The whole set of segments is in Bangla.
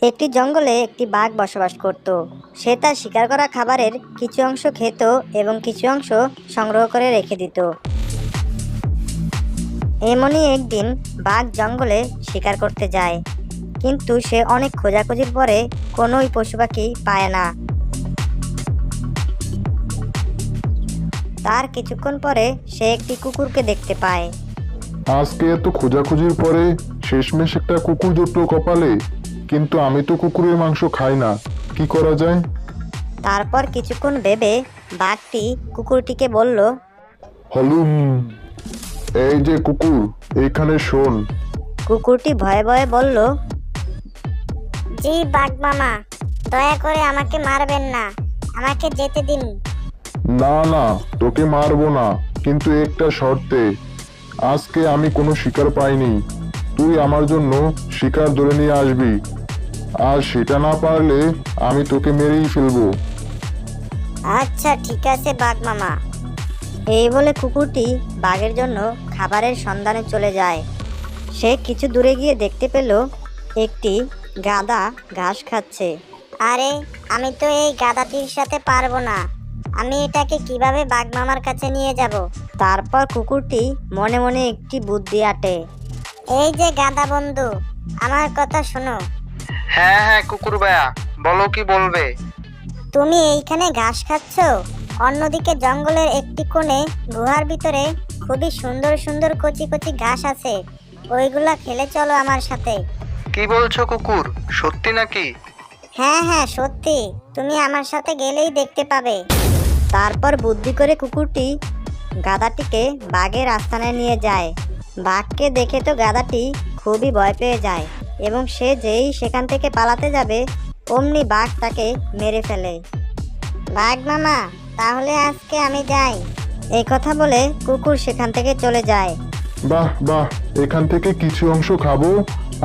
একটি জঙ্গলে একটি বাঘ বসবাস করত। সে তার শিকার করা খাবারের কিছু অংশ খেত এবং কিছু অংশ সংগ্রহ করে রেখে দিত। এমনই একদিন বাঘ জঙ্গলে শিকার করতে যায়, কিন্তু সে অনেক খোঁজাখুঁজির পরে কোনোই পশু পাখি পায় না। তার কিছুক্ষণ পরে সে একটি কুকুরকে দেখতে পায়। আজকে এত খোঁজাখুঁজির পরে শেষমেশ একটা কুকুর জুটলো কপালে, কিন্তু আমি তো কুকুরের মাংস খাই না, কি করা যায়? তারপর কিছুক্ষণ ভেবে বাঘটি কুকুরটিকে বলল, হলুম, এই যে কুকুর, এইখানে শোন। কুকুরটি ভয়ে ভয়ে বলল, জি বাঘ মামা, দয়া করে আমাকে মারবেন না, আমাকে যেতে দিন। না না, তোকে মারবো না, কিন্তু একটা শর্তে। আজকে আমি কোনো শিকার পাইনি, তুই আমার জন্য শিকার ধরে নিয়ে আসবি। আর সেটা না পারলে আমি তোকে মেরেই ফেলবো। আচ্ছা ঠিক আছে বাঘ মামা। এই বলে কুকুরটি বাঘের জন্য খাবারের সন্ধানে চলে যায়। সে কিছু দূরে গিয়ে দেখতে পেল একটি গাধা ঘাস খাচ্ছে। আরে আমি তো এই গাধাটির সাথে পারবো না, আমি এটাকে কিভাবে বাঘ মামার কাছে নিয়ে যাব? তারপর কুকুরটি মনে মনে একটি বুদ্ধি আঁটে। এই যে গাধা বন্ধু, আমার কথা শোনো। হ্যাঁ হ্যাঁ কুকুর ভাইয়া, বলো কি বলবে। তুমি এইখানে ঘাস খাচ্ছ, অন্যদিকে জঙ্গলের একটি কোণে গুহার ভিতরে খুবই সুন্দর সুন্দর কচি কচি ঘাস আছে, ওইগুলা খেলে চলো আমার সাথে। কি বলছো কুকুর, সত্যি নাকি? হ্যাঁ হ্যাঁ সত্যি, তুমি আমার সাথে গেলেই দেখতে পাবে। তারপর বুদ্ধি করে কুকুরটি গাধাটিকে বাঘের আস্তানে নিয়ে যায়। বাঘকে দেখে তো গাধাটি খুবই ভয় পেয়ে যায় এবং সে যেই সেখান থেকে পালাতে যাবে অমনি বাঘ তাকে মেরে ফেলে। বাঘ মামা, তাহলে আজকে আমি যাই। এই কথা বলে কুকুর সেখান থেকে চলে যায়। বাহ বাহ, এখান থেকে কিছু অংশ খাবো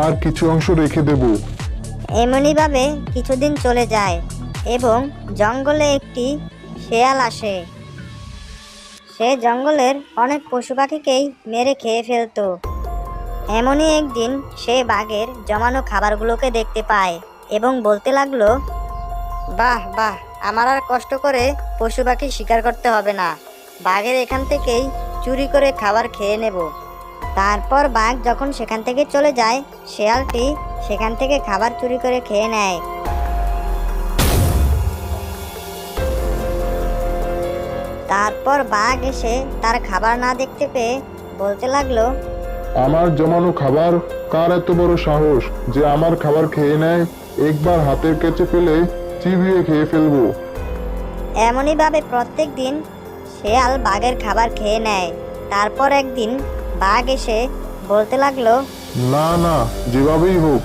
আর কিছু অংশ রেখে দেবো। এমনিভাবে কিছুদিন চলে যায় এবং জঙ্গলে একটি শেয়াল আসে। সে জঙ্গলের অনেক পশু পাখিকেই মেরে খেয়ে ফেলতো। এমনই একদিন সে বাঘের জমানো খাবারগুলোকে দেখতে পায় এবং বলতে লাগলো, বাহ বাহ, আমার আর কষ্ট করে পশু পাখি শিকার করতে হবে না, বাঘের এখান থেকেই চুরি করে খাবার খেয়ে নেব। তারপর বাঘ যখন সেখান থেকে চলে যায়, শেয়ালটি সেখান থেকে খাবার চুরি করে খেয়ে নেয়। তারপর বাঘ এসে তার খাবার না দেখতে পেয়ে বলতে লাগলো, আমার জমানো খাবার, কার এত বড় সাহস যে আমার খাবার খেয়ে নেয়? একবার হাতের কাছে পেলে চিবিয়ে খেয়ে ফেলবো। এমনই ভাবে প্রত্যেক দিন শেয়াল বাঘের খাবার খেয়ে নেয়। তারপর একদিন বাঘ এসে বলতে লাগলো, না না, যেভাবেই হোক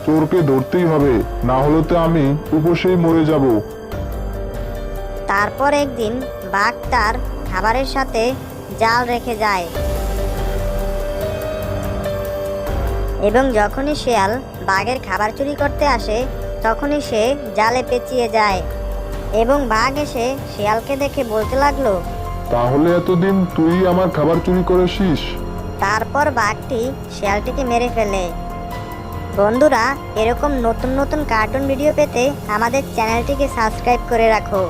চোরকে ধরতেই হবে, না হলে তো আমি উপসেই মরে যাব। তারপর একদিন বাঘ তার খাবারের সাথে জাল রেখে যায় এবং যখনই শেয়াল বাঘের খাবার চুরি করতে আসে তখনই সে জালে পেঁচিয়ে যায় এবং বাঘ এসে শেয়ালকে দেখে বলতে লাগলো, তাহলে এতদিন তুই আমার খাবার চুরি করেছিস? তারপর বাঘটি শেয়ালটিকে মেরে ফেলে। বন্ধুরা, এরকম নতুন নতুন কার্টুন ভিডিও পেতে আমাদের চ্যানেলটিকে সাবস্ক্রাইব করে রাখো।